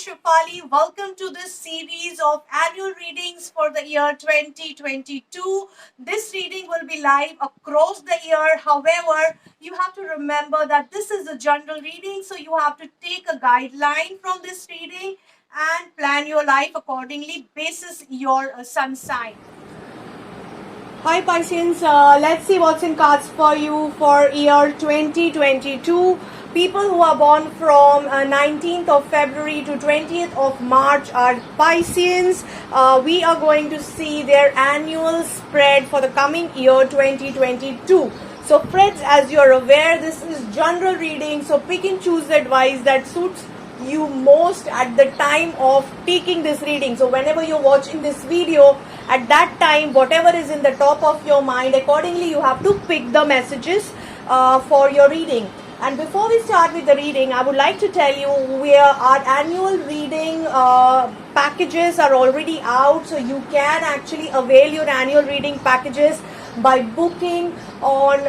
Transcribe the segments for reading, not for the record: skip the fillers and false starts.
Shefali. Welcome to this series of annual readings for the year 2022. This reading will be live across the year. However, you have to remember that this is a general reading, so you have to take a guideline from this reading and plan your life accordingly basis your sun sign. Hi Pisces, let's see what's in cards for you for year 2022. People who are born from 19th of February to 20th of March are Pisces. We are going to see their annual spread for the coming year 2022. So friends, as you're aware, this is general reading, so pick and choose the advice that suits you most at the time of taking this reading. So whenever you're watching this video, at that time, whatever is in the top of your mind, accordingly you have to pick the messages for your reading. And before we start with the reading, I would like to tell you our annual reading packages are already out, so you can actually avail your annual reading packages by booking on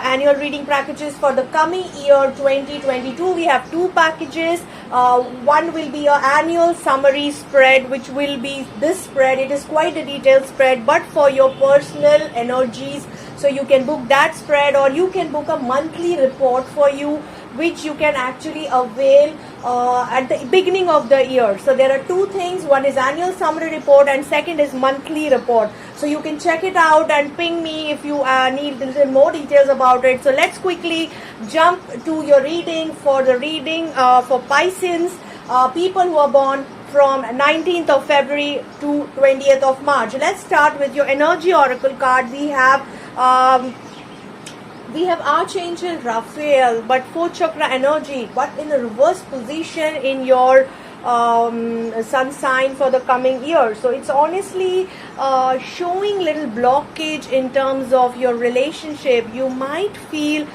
annual reading packages for the coming year 2022. We have two packages. One will be an annual summary spread, which will be this spread. It is quite a detailed spread, but for your personal energies. So you can book that spread, or you can book a monthly report for you, which you can actually avail at the beginning of the year. So there are two things. One is annual summary report and second is monthly report. So you can check it out and ping me if you need a little more details about it. So let's quickly jump to your reading. For the reading for Pisces, people who are born from 19th of February to 20th of March. Let's start with your energy oracle card. We have Archangel Raphael, but 4th chakra energy, but in a reverse position in your sun sign for the coming year. So it's honestly showing little blockage in terms of your relationship. You might feel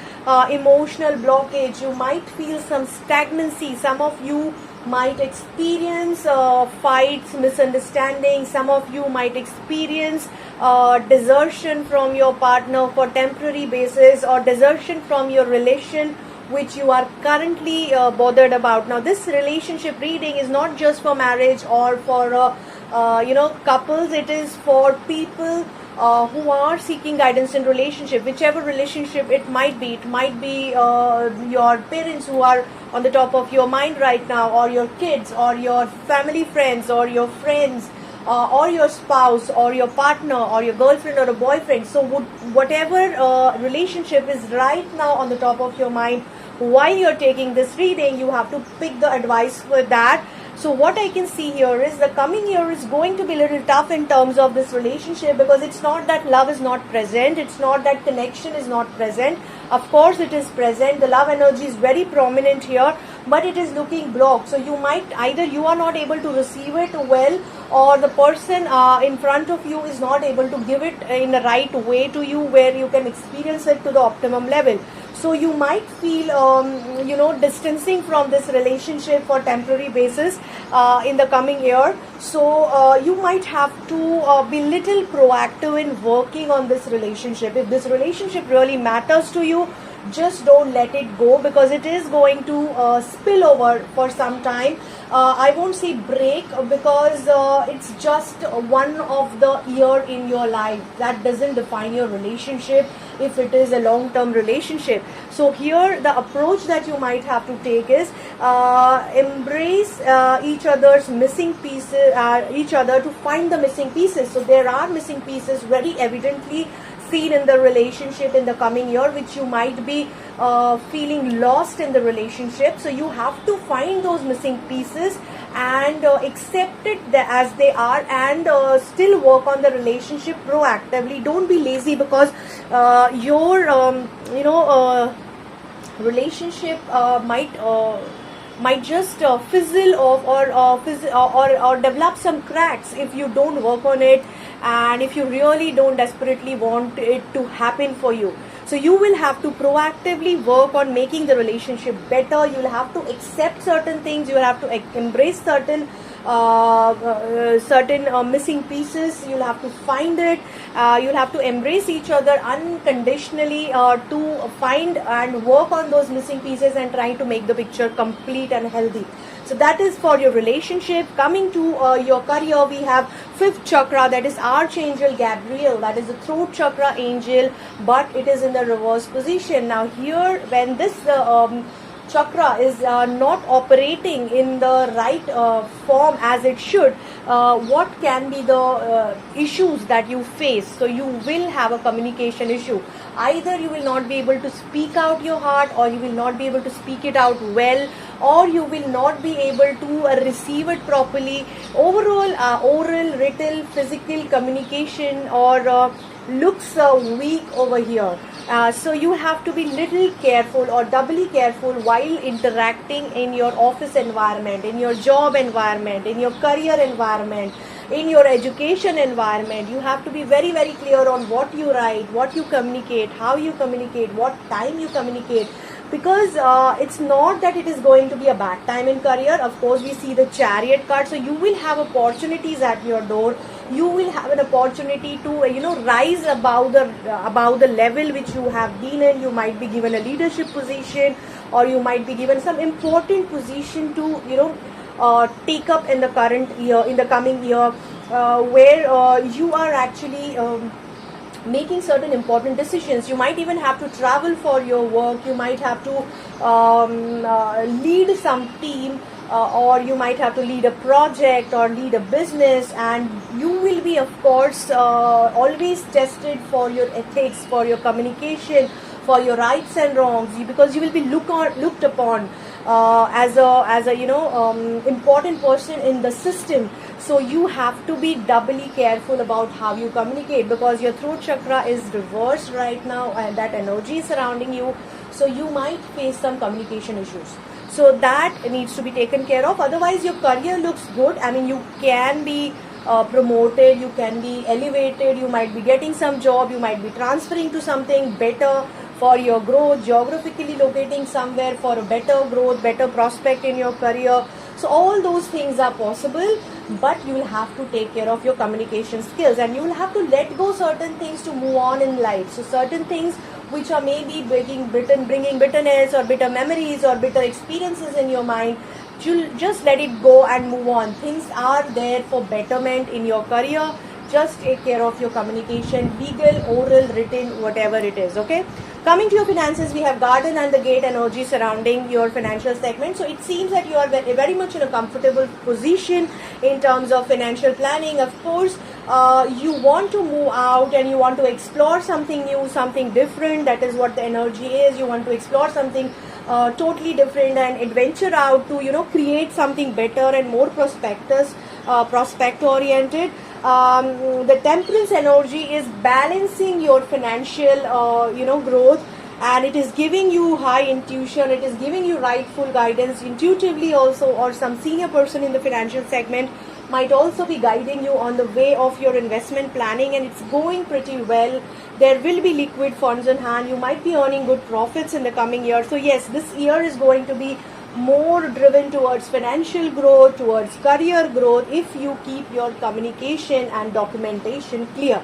emotional blockage. You might feel some stagnancy. Some of you might experience fights, misunderstandings. Some of you might experience desertion from your partner for temporary basis, or desertion from your relation which you are currently bothered about. Now this relationship reading is not just for marriage or for couples. It is for people who are seeking guidance in relationship, whichever relationship it might be. It might be your parents who are on the top of your mind right now, or your kids, or your family friends, or your friends, or your spouse, or your partner, or your girlfriend or a boyfriend. So whatever relationship is right now on the top of your mind while you're taking this reading, you have to pick the advice for that. So what I can see here is the coming year is going to be a little tough in terms of this relationship, because it's not that love is not present. It's not that connection is not present. Of course it is present. The love energy is very prominent here, but it is looking blocked. So you might, either you are not able to receive it well, or the person in front of you is not able to give it in the right way to you, where you can experience it to the optimum level. So you might feel, distancing from this relationship for temporary basis in the coming year. So you might have to be little proactive in working on this relationship. If this relationship really matters to you, just don't let it go, because it is going to spill over for some time. I won't say break, because it's just one of the year in your life. That doesn't define your relationship if it is a long-term relationship. So here the approach that you might have to take is embrace each other's missing pieces, each other to find the missing pieces. So there are missing pieces very evidently seen in the relationship in the coming year, which you might be feeling lost in the relationship. So you have to find those missing pieces and accept it as they are, and still work on the relationship proactively. Don't be lazy, because your relationship might just fizzle off, or develop some cracks if you don't work on it, and if you really don't desperately want it to happen for you. So you will have to proactively work on making the relationship better. You will have to accept certain things. You will have to embrace certain missing pieces. You'll have to find it. You'll have to embrace each other unconditionally to find and work on those missing pieces and try to make the picture complete and healthy. So that is for your relationship. Coming to your career, we have 5th chakra, that is Archangel Gabriel, that is the throat chakra angel, but it is in the reverse position. Now here, when this chakra is not operating in the right form as it should, what can be the issues that you face? So you will have a communication issue. Either you will not be able to speak out your heart, or you will not be able to speak it out well, or you will not be able to receive it properly. Overall, oral, written, physical communication or looks weak over here. So you have to be little careful or doubly careful while interacting in your office environment, in your job environment, in your career environment, in your education environment. You have to be very, very clear on what you write, what you communicate, how you communicate, what time you communicate. Because it's not that it is going to be a bad time in career. Of course, we see the Chariot card, so you will have opportunities at your door. You will have an opportunity to rise above the level which you have been in. You might be given a leadership position, or you might be given some important position to take up in the current year, in the coming year, where you are actually making certain important decisions. You might even have to travel for your work. You might have to lead some team, or you might have to lead a project or lead a business, and you will be, of course, always tested for your ethics, for your communication, for your rights and wrongs, because you will be looked upon as a important person in the system. So you have to be doubly careful about how you communicate, because your throat chakra is reversed right now and that energy is surrounding you. So you might face some communication issues. So that needs to be taken care of. Otherwise, your career looks good. I mean, you can be promoted, you can be elevated, you might be getting some job, you might be transferring to something better for your growth, geographically locating somewhere for a better growth, better prospect in your career. So all those things are possible, but you will have to take care of your communication skills, and you will have to let go certain things to move on in life. So certain things which are maybe bringing bitterness or bitter memories or bitter experiences in your mind, you'll just let it go and move on. Things are there for betterment in your career. Just take care of your communication, legal, oral, written, whatever it is, okay? Coming to your finances, we have Garden and the Gate energy surrounding your financial segment. So it seems that you are very much in a comfortable position in terms of financial planning. Of course, you want to move out and you want to explore something new, something different. That is what the energy is. You want to explore something totally different and adventure out to, create something better and more prospect oriented. The Temperance energy is balancing your financial growth, and it is giving you high intuition, it is giving you rightful guidance intuitively also, or some senior person in the financial segment might also be guiding you on the way of your investment planning, and it's going pretty well. There will be liquid funds in hand. You might be earning good profits in the coming year. So yes, this year is going to be more driven towards financial growth, towards career growth, if you keep your communication and documentation clear.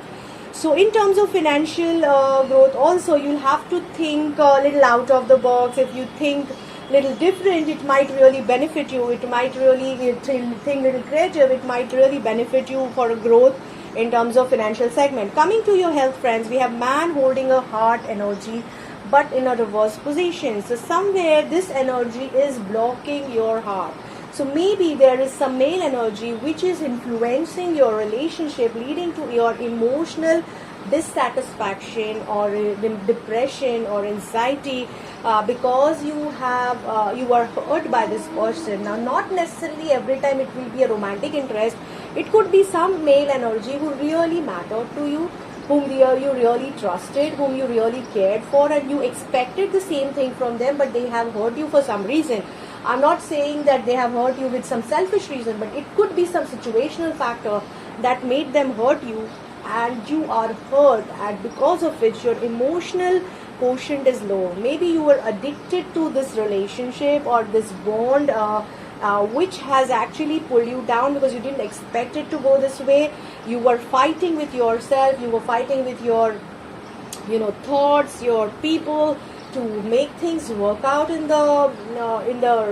So in terms of financial growth also, you'll have to think a little out of the box. If you think little different, it might really benefit you. It might really think little creative. It might really benefit you for a growth in terms of financial segment. Coming to your health, friends, we have Man holding a heart energy, but in a reverse position. So somewhere this energy is blocking your heart. So maybe there is some male energy which is influencing your relationship, leading to your emotional dissatisfaction or depression or anxiety, because you are hurt by this person. Now, not necessarily every time it will be a romantic interest. It could be some male energy who really mattered to you, whom you really trusted, whom you really cared for, and you expected the same thing from them, but they have hurt you for some reason. I'm not saying that they have hurt you with some selfish reason, but it could be some situational factor that made them hurt you, and you are hurt, and because of which your emotional quotient is low. Maybe you were addicted to this relationship or this bond, which has actually pulled you down because you didn't expect it to go this way. You were fighting with yourself, you were fighting with your thoughts, your people, to make things work out in the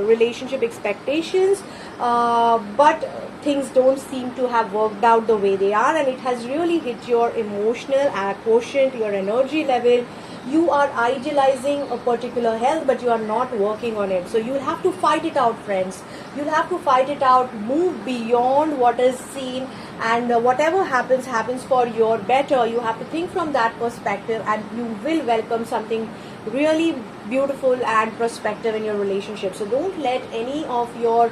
relationship expectations, but things don't seem to have worked out the way they are, and it has really hit your emotional quotient, your energy level. You are idealizing a particular health, but you are not working on it. So you'll have to fight it out, friends. You'll have to fight it out, move beyond what is seen, and whatever happens for your better. You have to think from that perspective, and you will welcome something really beautiful and prospective in your relationship. So don't let any of your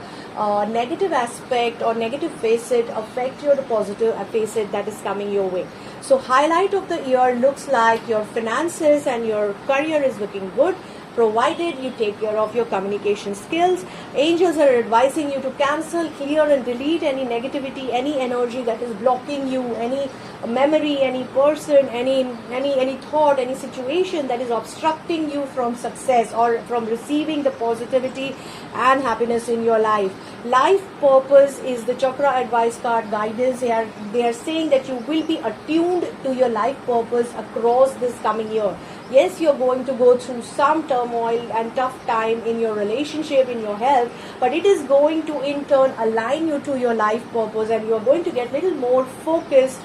negative aspect or negative facet affect your positive facet that is coming your way. So highlight of the year looks like your finances and your career is looking good, provided you take care of your communication skills. Angels are advising you to cancel, clear and delete any negativity, any energy that is blocking you, any memory, any person, any thought, any situation that is obstructing you from success or from receiving the positivity and happiness in your life. Life purpose is the chakra advice card guidance. They are saying that you will be attuned to your life purpose across this coming year. Yes, you're going to go through some turmoil and tough time in your relationship, in your health, but it is going to in turn align you to your life purpose, and you're going to get a little more focused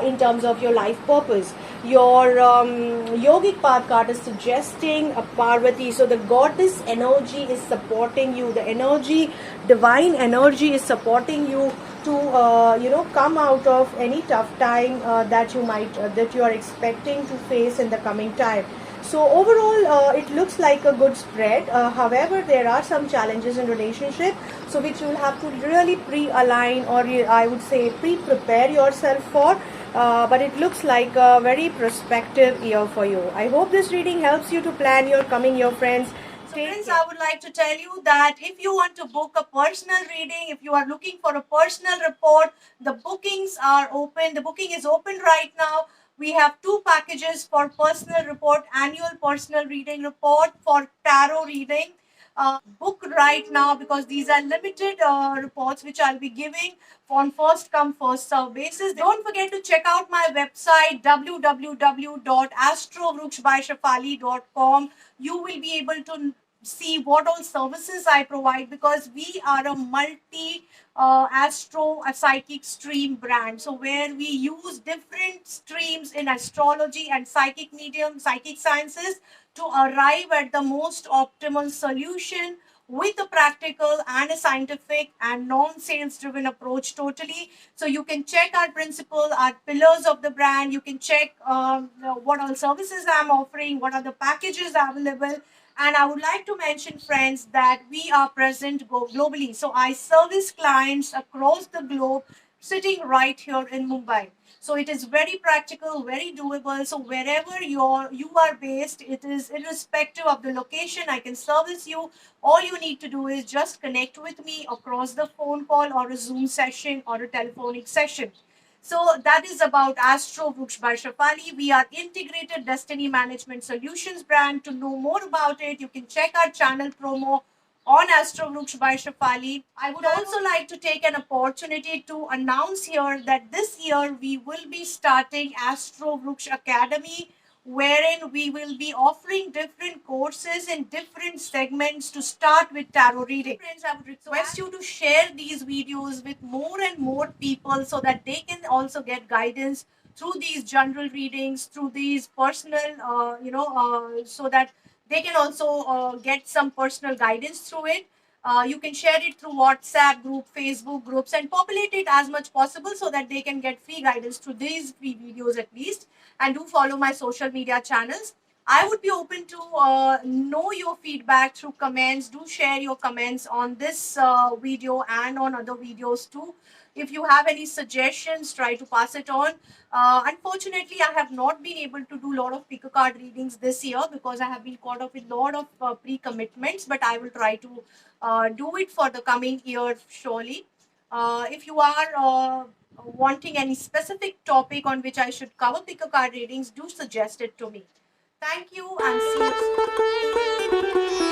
in terms of your life purpose. Your yogic path card is suggesting a Parvati, so the goddess energy is supporting you. The energy, divine energy, is supporting you to come out of any tough time that you are expecting to face in the coming time. So overall, it looks like a good spread. However, there are some challenges in relationship, so which you'll have to really pre-align, or I would say pre-prepare yourself for. But it looks like a very prospective year for you. I hope this reading helps you to plan your coming year, friends. So friends, I would like to tell you that if you want to book a personal reading, if you are looking for a personal report, the bookings are open. The booking is open right now. We have 2 packages for personal report, annual personal reading report for tarot reading. Book right now, because these are limited reports which I'll be giving on first come first serve basis. Don't forget to check out my website www.astrovruksbyshefali.com. You will be able to see what all services I provide, because we are a multi astro a psychic stream brand, so where we use different streams in astrology and psychic sciences to arrive at the most optimal solution with a practical and a scientific and non-sales driven approach totally. So you can check our principle, our pillars of the brand. You can check what all services I'm offering, what are the packages available. And I would like to mention, friends, that we are present globally. So I service clients across the globe sitting right here in Mumbai. So it is very practical, very doable. So wherever you are based, it is irrespective of the location, I can service you. All you need to do is just connect with me across the phone call or a Zoom session or a telephonic session. So that is about Astrovruksh by Shefali. We are integrated destiny management solutions brand. To know more about it, you can check our channel promo on Astrovruksh by Shefali. I would also like to take an opportunity to announce here that this year we will be starting Astrovruksh Academy, wherein we will be offering different courses in different segments to start with tarot reading. Friends, I would request you to share these videos with more and more people so that they can also get guidance through these general readings, through these personal, so that they can also get some personal guidance through it. You can share it through WhatsApp group, Facebook groups, and populate it as much possible so that they can get free guidance through these free videos at least. And do follow my social media channels. I would be open to know your feedback through comments. Do share your comments on this video and on other videos too. If you have any suggestions, try to pass it on. Unfortunately, I have not been able to do a lot of Pickacard readings this year because I have been caught up with a lot of pre-commitments, but I will try to do it for the coming year surely. If you are wanting any specific topic on which I should cover Pickacard readings, do suggest it to me. Thank you and see you soon.